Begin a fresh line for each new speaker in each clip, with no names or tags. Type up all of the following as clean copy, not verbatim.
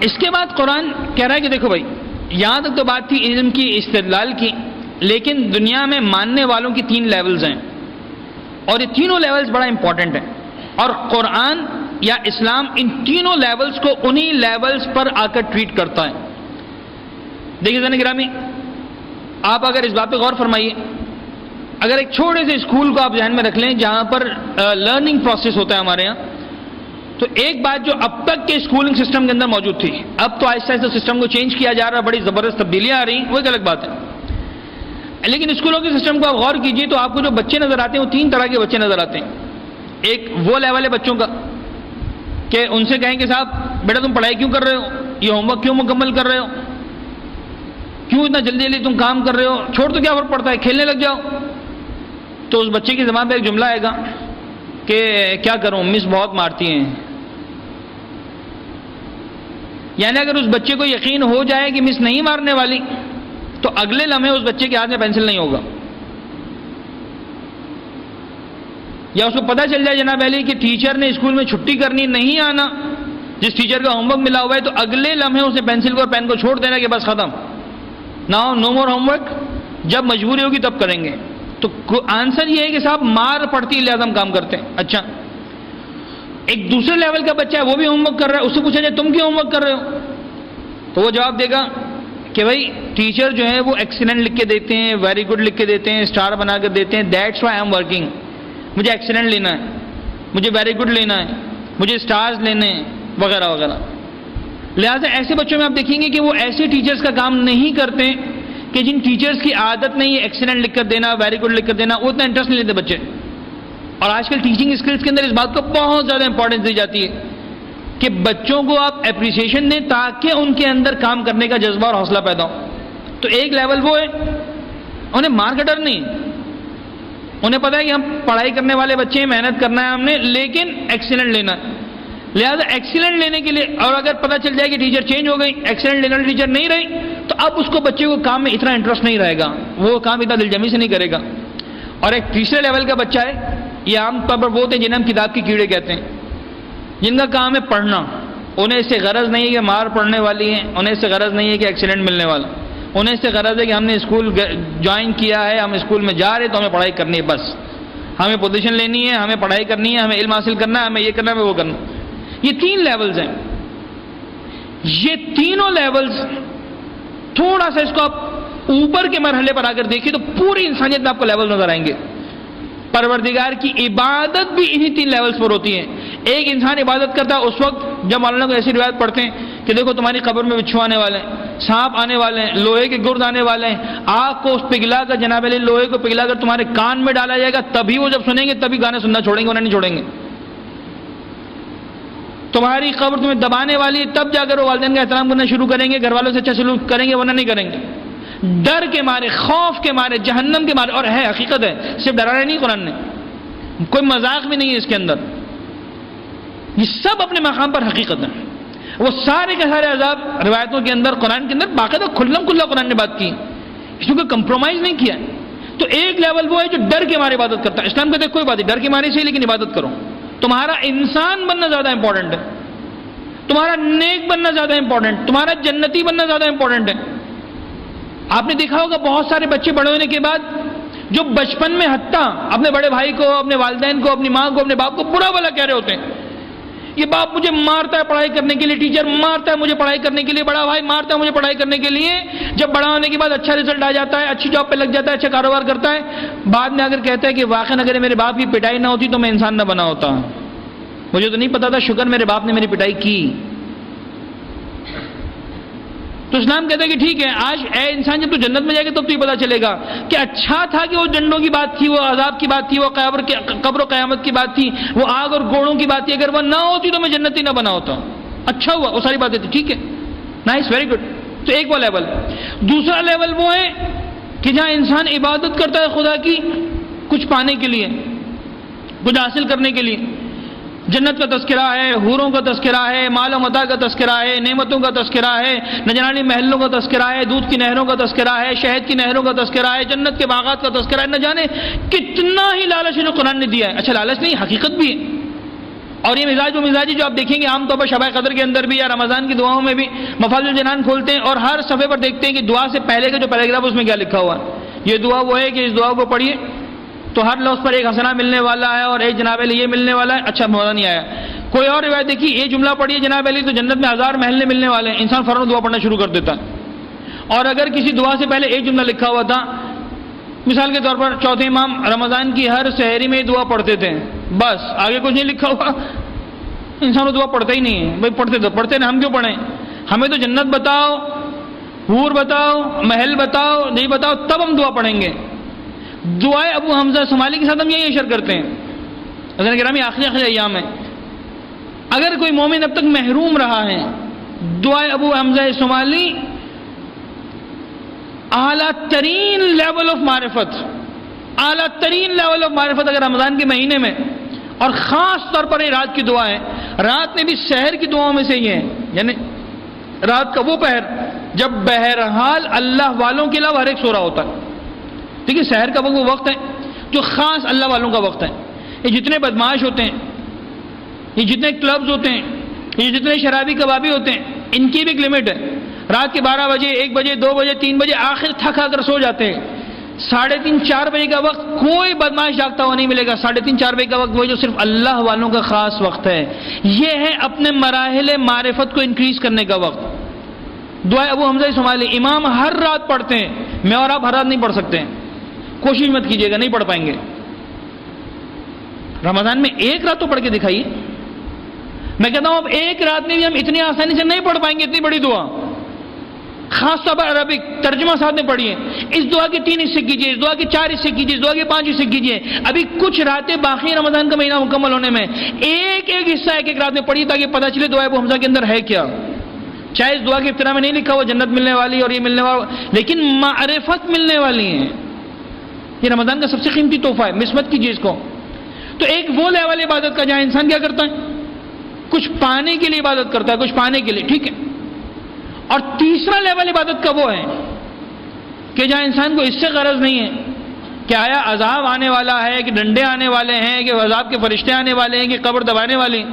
اس کے بعد قرآن کہہ رہا ہے کہ دیکھو بھائی، یہاں تک تو بات تھی علم کی، استدلال کی، لیکن دنیا میں ماننے والوں کی 3 لیولز ہیں، اور یہ تینوں لیولز بڑا امپورٹنٹ ہیں، اور قرآن یا اسلام ان تینوں لیولز کو انہی لیولز پر آ کر ٹریٹ کرتا ہے۔ دیکھیے ذہن گرامی، آپ اگر اس بات پہ غور فرمائیے، اگر ایک چھوٹے سے اسکول کو آپ ذہن میں رکھ لیں جہاں پر لرننگ پروسیس ہوتا ہے ہمارے یہاں، تو ایک بات جو اب تک کے اسکولنگ سسٹم کے اندر موجود تھی، اب تو آہستہ آہستہ سسٹم کو چینج کیا جا رہا ہے، بڑی زبردست تبدیلیاں آ رہی ہیں، وہ ایک الگ بات ہے، لیکن اسکولوں کے سسٹم کو آپ غور کیجئے تو آپ کو جو بچے نظر آتے ہیں وہ 3 طرح کے بچے نظر آتے ہیں۔ ایک وہ لیول ہے بچوں کا کہ ان سے کہیں کہ صاحب بیٹا تم پڑھائی کیوں کر رہے ہو، یہ ہوم ورک کیوں مکمل کر رہے ہو، کیوں اتنا جلدی جلدی تم کام کر رہے ہو، چھوڑ تو کیا فرق پڑتا ہے، کھیلنے لگ جاؤ۔ تو اس بچے کی زبان پہ ایک جملہ آئے گا کہ کیا کروں مس بہت مارتی ہیں، یعنی اگر اس بچے کو یقین ہو جائے کہ مس نہیں مارنے والی تو اگلے لمحے اس بچے کے ہاتھ میں پینسل نہیں ہوگا، یا اس کو پتہ چل جائے جناب علی کہ ٹیچر نے اسکول میں چھٹی کرنی، نہیں آنا، جس ٹیچر کا ہوم ورک ملا ہوا ہے، تو اگلے لمحے اسے پینسل کو اور پین کو چھوڑ دینا کہ بس ختم، نو مور ہوم ورک، جب مجبوری ہوگی تب کریں گے۔ تو آنسر یہ ہے کہ صاحب مار پڑتی لہذا ہم کام کرتے ہیں۔ اچھا، ایک دوسرے لیول کا بچہ ہے، وہ بھی ہوم ورک کر رہا ہے، اس سے پوچھا جائے تم کیوں ہوم ورک کر رہے ہو، تو وہ جواب دے گا کہ بھائی ٹیچر جو ہے وہ ایکسیلنٹ لکھ کے دیتے ہیں، ویری گڈ لکھ کے دیتے ہیں، اسٹار بنا کر دیتے ہیں، that's why I am working, مجھے ایکسیلنٹ لینا ہے، مجھے ویری گڈ لینا ہے، مجھے اسٹارز لینے ہیں، وغیرہ وغیرہ۔ لہٰذا ایسے بچوں میں آپ دیکھیں گے کہ وہ ایسے ٹیچرز کا کام نہیں کرتے کہ جن ٹیچرز کی عادت نہیں ہے ایکسیلنٹ لکھ کر دینا، ویری گڈ لکھ کر دینا، وہ اتنا انٹرسٹ نہیں لیتے بچے۔ اور آج کل ٹیچنگ اسکلس کے اندر اس بات کو بہت زیادہ امپورٹنس دی جاتی ہے کہ بچوں کو آپ اپریسیشن دیں تاکہ ان کے اندر کام کرنے کا جذبہ اور حوصلہ پیدا ہو۔ تو ایک لیول وہ ہے، انہیں مار کا ڈر نہیں، انہیں پتہ ہے کہ ہم پڑھائی کرنے والے بچے ہیں، محنت کرنا ہے ہم نے، لیکن ایکسیلنٹ لینا ہے، لہٰذا ایکسیلنٹ لینے کے لیے، اور اگر پتہ چل جائے کہ ٹیچر چینج ہو گئی، ایکسیلنٹ لینے والی ٹیچر نہیں رہی، تو اب اس کو بچے کو کام میں اتنا انٹرسٹ نہیں رہے گا، وہ کام اتنا دلجمی سے نہیں کرے گا۔ اور ایک تیسرے لیول کا بچہ ہے، یہ عام طور پر وہ ہوتے ہیں جنہیں ہم کتاب کے کیڑے کہتے ہیں، جن کا کام ہے پڑھنا، انہیں اس سے غرض نہیں ہے کہ مار پڑنے والی ہے، انہیں اس سے غرض نہیں ہے کہ ایکسیلنٹ ملنے والا، انہیں اس سے غرض ہے کہ ہم نے اسکول جوائن کیا ہے، ہم اسکول میں جا رہے ہیں تو ہمیں پڑھائی کرنی ہے، بس ہمیں پوزیشن لینی ہے، ہمیں پڑھائی کرنی ہے، ہمیں علم حاصل کرنا ہے، ہمیں یہ کرنا ہے، ہمیں وہ کرنا ہے۔ یہ 3 لیولز ہیں، یہ تینوں لیولز تھوڑا سا اس کو آپ اوپر کے مرحلے پر آ کر دیکھیے تو پوری انسانیت میں آپ کو لیول نظر آئیں گے۔ پروردگار کی عبادت بھی انہی 3 لیولز پر ہوتی ہے۔ ایک انسان عبادت کرتا ہے اس وقت جب مولانا کو ایسی روایت پڑھتے ہیں کہ دیکھو تمہاری قبر میں بچھو آنے والے ہیں، سانپ آنے والے ہیں، لوہے کے گرد آنے والے ہیں، آگ کو اس پگھلا کر، جناب علی لوہے کو پگھلا کر تمہارے کان میں ڈالا جائے گا، تبھی وہ جب سنیں گے تبھی گانے سننا چھوڑیں گے، ورنہ نہیں چھوڑیں گے۔ تمہاری قبر تمہیں دبانے والی ہے، تب جا کر وہ والدین کا احترام کرنا شروع کریں گے، گھر والوں سے اچھا سلوک کریں گے، ورنہ نہیں کریں گے۔ ڈر کے مارے، خوف کے مارے، جہنم کے مارے، اور ہے حقیقت ہے، صرف ڈرانا نہیں قرآن نے، کوئی مذاق بھی نہیں ہے اس کے اندر، یہ سب اپنے مقام پر حقیقت ہے۔ وہ سارے کے سارے عذاب روایتوں کے اندر، قرآن کے اندر باقاعدہ کھلم کھلا قرآن نے بات کی، اس میں کوئی کمپرومائز نہیں کیا۔ تو ایک لیول وہ ہے جو ڈر کے مارے عبادت کرتا ہے۔ اسلام کہتے ہیں کوئی بات نہیں، ڈر کے مارے سے ہی لیکن عبادت کرو، تمہارا انسان بننا زیادہ امپورٹنٹ ہے، تمہارا نیک بننا زیادہ امپورٹنٹ، تمہارا جنتی بننا زیادہ امپورٹنٹ ہے۔ آپ نے دیکھا ہوگا بہت سارے بچے بڑے ہونے کے بعد جو بچپن میں حتیٰ اپنے بڑے بھائی کو، اپنے والدین کو، اپنی ماں کو، اپنے باپ کو برا بھلا کہہ رہے ہوتے ہیں، یہ باپ مجھے مارتا ہے پڑھائی کرنے کے لیے، ٹیچر مارتا ہے مجھے پڑھائی کرنے کے لیے، بڑا بھائی مارتا ہے مجھے پڑھائی کرنے کے لیے۔ جب بڑا ہونے کے بعد اچھا رزلٹ آ جاتا ہے، اچھی جاب پہ لگ جاتا ہے، اچھا کاروبار کرتا ہے، بعد میں اگر کہتا ہے کہ واقعی اگر میرے باپ کی پٹائی نہ ہوتی تو میں انسان نہ بنا ہوتا، مجھے تو نہیں پتا تھا، شکر میرے باپ نے میری پٹائی کی۔ تو اسلام کہتا ہے کہ ٹھیک ہے، آج اے انسان جب تو جنت میں جائے گا تب تو یہ پتا چلے گا کہ اچھا تھا کہ وہ ڈنڈوں کی بات تھی، وہ عذاب کی بات تھی، وہ قبر و قیامت کی بات تھی، وہ آگ اور گھوڑوں کی بات تھی، اگر وہ نہ ہوتی تو میں جنتی نہ بنا ہوتا، اچھا ہوا وہ ساری باتیں تھی، ٹھیک ہے، نائس، ویری گڈ۔ تو ایک وہ لیول۔ دوسرا لیول وہ ہے کہ جہاں انسان عبادت کرتا ہے خدا کی کچھ پانے کے لیے، کچھ حاصل کرنے کے لیے، جنت کا تذکرہ ہے، حوروں کا تذکرہ ہے، مال و متاع کا تذکرہ ہے، نعمتوں کا تذکرہ ہے، نہ جانے محلوں کا تذکرہ ہے، دودھ کی نہروں کا تذکرہ ہے، شہد کی نہروں کا تذکرہ ہے، جنت کے باغات کا تذکرہ ہے، نہ جانے کتنا ہی لالچ جو قرآن نے دیا ہے۔ اچھا لالچ نہیں، حقیقت بھی ہے، اور یہ مزاج و مزاجی جو آپ دیکھیں گے عام طور پر شب قدر کے اندر بھی یا رمضان کی دعاؤں میں بھی مفازل الجنان کھولتے ہیں اور ہر صفحے پر دیکھتے ہیں کہ دعا سے پہلے کا جو پیراگراف اس میں کیا لکھا ہوا ہے. یہ دعا وہ ہے کہ اس دعا کو پڑھیے تو ہر لفظ پر ایک حسنہ ملنے والا ہے اور ایک جناب علی یہ ملنے والا ہے. اچھا مولا نہیں آیا. کوئی اور روایت دیکھیے یہ جملہ پڑھیے جناب علی تو جنت میں 1000 محلے ملنے والے ہیں. انسان فوراً دعا پڑھنا شروع کر دیتا ہے. اور اگر کسی دعا سے پہلے ایک جملہ لکھا ہوا تھا, مثال کے طور پر چوتھے امام رمضان کی ہر سحری میں دعا پڑھتے تھے, بس آگے کچھ نہیں لکھا ہوا, انسان وہ دعا پڑھتا ہی نہیں ہے. بھائی پڑھتے تو پڑھتے نا, ہم کیوں پڑھیں؟ ہمیں تو جنت بتاؤ, حور بتاؤ, محل بتاؤ, نہیں بتاؤ تب ہم دعا پڑھیں گے. دعائے ابو حمزہ صومالی کے ساتھ ہم یہی اشر کرتے ہیں. حضرت گرامی آخری ایام ہے, اگر کوئی مومن اب تک محروم رہا ہے, دعائے ابو حمزہ صومالی اعلیٰ ترین لیول آف معرفت, اعلیٰ ترین لیول آف معرفت اگر رمضان کے مہینے میں, اور خاص طور پر یہ رات کی دعا ہے. رات میں بھی سحر کی دعاؤں میں سے ہی ہے, یعنی رات کا وہ پہر جب بہرحال اللہ والوں کے علاوہ ہر ایک سو رہا ہوتا ہے. دیکھیے سحر کا وہ وقت ہے جو خاص اللہ والوں کا وقت ہے. یہ جتنے بدماش ہوتے ہیں, یہ جتنے کلبز ہوتے ہیں, یہ جتنے شرابی کبابی ہوتے ہیں, ان کی بھی ایک لمٹ ہے. رات کے 12 بجے, 1 بجے, 2 بجے, 3 بجے آخر تھکا کر سو جاتے ہیں. 3:30 4 بجے کا وقت کوئی بدماش جاگتا ہوا نہیں ملے گا. 3:30 4 بجے کا وقت وہ جو صرف اللہ والوں کا خاص وقت ہے. یہ ہے اپنے مراحل معرفت کو انکریز کرنے کا وقت. دعائے ابو حمزہ صومالی امام ہر رات پڑھتے ہیں. میں اور آپ ہر رات نہیں پڑھ سکتے ہیں, کوشش مت کیجیے گا, نہیں پڑھ پائیں گے. رمضان میں ایک رات تو پڑھ کے دکھائیے. میں کہتا ہوں اب ایک رات میں بھی ہم اتنی آسانی سے نہیں پڑھ پائیں گے اتنی بڑی دعا, خاص طور پر عربک ترجمہ ساتھ میں پڑھیے. اس دعا کے 3 حصے کیجیے, اس دعا کے 4 حصے کیجیے, اس دعا کے 5 حصے کیجیے. ابھی کچھ راتیں باقی رمضان کا مہینہ مکمل ہونے میں, ایک ایک حصہ ایک ایک رات میں پڑھیے تاکہ پتہ چلے دعا ابو حمزہ کے اندر ہے کیا. چاہے اس دعا کے ابتدا میں نہیں لکھا ہوا جنت ملنے والی اور یہ ملنے والا, لیکن معرفت ملنے والی ہے. یہ رمضان کا سب سے قیمتی تحفہ ہے, مس مت کیجیے اس کو. تو ایک وہ لیول عبادت کا جہاں انسان کیا کرتا ہے, کچھ پانے کے لیے عبادت کرتا ہے, کچھ پانے کے لیے, ٹھیک ہے. اور تیسرا لیول عبادت کا وہ ہے کہ جہاں انسان کو اس سے غرض نہیں ہے کہ آیا عذاب آنے والا ہے, کہ ڈنڈے آنے والے ہیں, کہ عذاب کے فرشتے آنے والے ہیں, کہ قبر دبانے والی,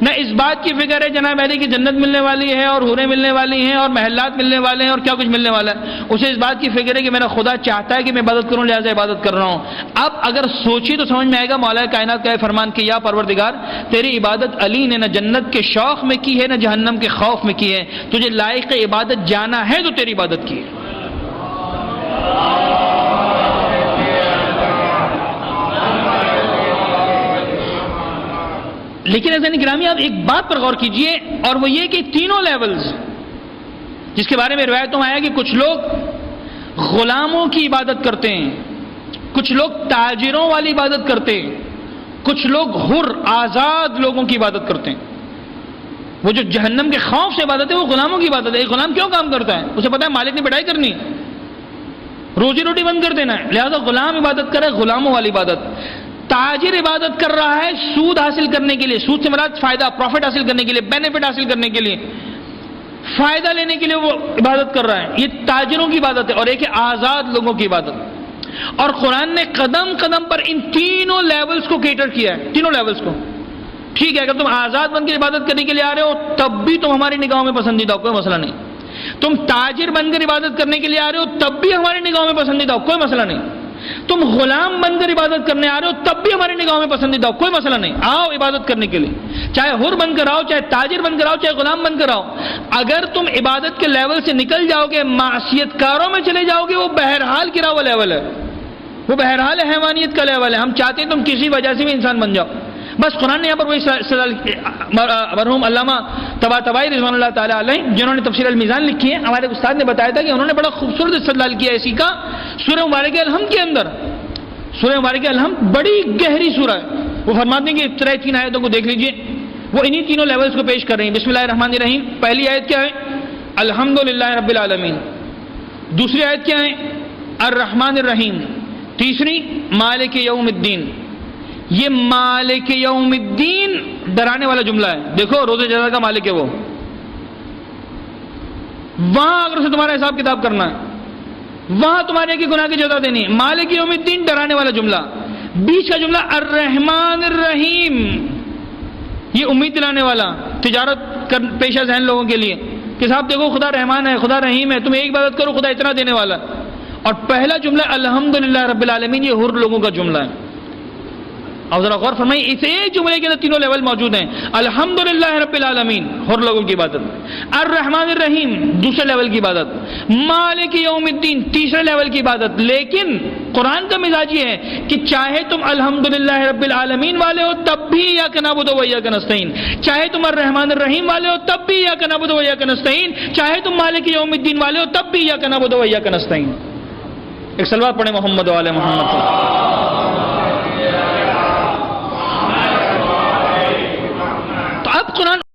نہ اس بات کی فکر ہے جناب علی کی جنت ملنے والی ہے اور حوریں ملنے والی ہیں اور محلات ملنے والے ہیں اور کیا کچھ ملنے والا ہے. اسے اس بات کی فکر ہے کہ میرا خدا چاہتا ہے کہ میں عبادت کروں لہٰذا عبادت کر رہا ہوں. اب اگر سوچی تو سمجھ میں آئے گا مولا کائنات کا فرمان کہ یا پروردگار تیری عبادت علی نے نہ جنت کے شوق میں کی ہے نہ جہنم کے خوف میں کی ہے, تجھے لائق عبادت جانا ہے تو تیری عبادت کی ہے. لیکن عزیزان گرامی آپ ایک بات پر غور کیجئے, اور وہ یہ کہ تینوں لیولز جس کے بارے میں روایتوں میں آیا کہ کچھ لوگ غلاموں کی عبادت کرتے ہیں, کچھ لوگ تاجروں والی عبادت کرتے ہیں, کچھ لوگ حر آزاد لوگوں کی عبادت کرتے ہیں. وہ جو جہنم کے خوف سے عبادت ہے وہ غلاموں کی عبادت ہے. ایک غلام کیوں کام کرتا ہے؟ اسے پتا ہے مالک نے بڑائی کرنی, روزی روٹی بند کر دینا ہے, لہذا غلام عبادت کرے, غلاموں والی عبادت. تاجر عبادت کر رہا ہے سود حاصل کرنے کے لیے, سود سے مراد فائدہ, پروفٹ حاصل کرنے کے لیے, بینیفٹ حاصل کرنے کے لیے, فائدہ لینے کے لیے وہ عبادت کر رہا ہے. یہ تاجروں کی عبادت ہے. اور ایک ہے آزاد لوگوں کی عبادت. اور قرآن نے قدم قدم پر ان تینوں لیولز کو کیٹر کیا ہے, تینوں لیولز کو. ٹھیک ہے اگر تم آزاد بن کے عبادت کرنے کے لیے آ رہے ہو تب بھی تم ہماری نگاہوں میں پسندیدہ ہو, کوئی مسئلہ نہیں. تم تاجر بن کر عبادت کرنے کے لیے آ رہے ہو تب بھی ہماری نگاہوں میں پسندیدہ ہو, کوئی مسئلہ نہیں. تم غلام بن کر عبادت کرنے آ رہے ہو تب بھی ہماری نگاہوں میں پسندیدہ ہو, کوئی مسئلہ نہیں. آؤ عبادت کرنے کے لیے, چاہے حر بن کر آؤ, چاہے تاجر بن کر آؤ, چاہے غلام بن کر آؤ. اگر تم عبادت کے لیول سے نکل جاؤ گے, معصیت کاروں میں چلے جاؤ گے, وہ بہرحال گرا ہوا لیول ہے, وہ بہرحال حیوانیت کا لیول ہے. ہم چاہتے ہیں تم کسی وجہ سے بھی انسان بن جاؤ. بس قرآن نے یہاں پر وہی مرحوم علامہ طباطبائی رضوان اللہ تعالیٰ علیہ جنہوں نے تفسیر المیزان لکھی ہے, ہمارے استاد نے بتایا تھا کہ انہوں نے بڑا خوبصورت استدلال کیا اسی کا سورہ مبارکہ الحمد کے اندر. سورہ مبارکہ الحمد بڑی گہری سورہ ہے. وہ فرماتے ہیں کہ ابتدائی 3 آیتوں کو دیکھ لیجئے, وہ انہی تینوں لیولز کو پیش کر رہے ہیں. بسم اللہ الرحمن الرحیم. پہلی آیت کیا ہے؟ الحمدللہ رب العالمین. دوسری آیت کیا ہے؟ الرحمن الرحیم. تیسری مالک یوم الدین. یہ مالک یوم الدین ڈرانے والا جملہ ہے. دیکھو روز جزا کا مالک ہے وہ, وہاں اگر اسے تمہارا حساب کتاب کرنا ہے, وہاں تمہارے کی گناہ کی جزا دینی ہے. مالک یوم الدین ڈرانے والا جملہ. بیچ کا جملہ الرحمن الرحیم, یہ یہ امید دلانے والا تجارت پیشہ ذہن لوگوں کے لیے کہ صاحب دیکھو خدا رحمان ہے، خدا رحیم ہے، تم ایک عبادت کرو خدا اتنا دینے والا. اور پہلا جملہ الحمدللہ رب العالمین، یہ ہر لوگوں کا جملہ ہے. اور ذرا غور فرمائیں، اس ایک جملے کے اندر تینوں لیول موجود ہیں. الحمدللہ رب العالمین ہر لوگوں کی عبادت، الرحمن الرحیم دوسرے لیول کی عبادت، مالک یوم الدین تیسرے لیول کی عبادت. لیکن قرآن کا مزاج یہ ہے کہ چاہے تم الحمدللہ رب العالمین والے ہو تب بھی ایاک نعبد و ایاک نستعین، چاہے تم الرحمن الرحیم والے ہو تب بھی ایاک نعبد و ایاک نستعین، چاہے تم مالک یوم الدین والے ہو تب بھی ایاک نعبد و ایاک نستعین. ایک صلوات پڑھیں محمد و آل محمد. تو اب قرآن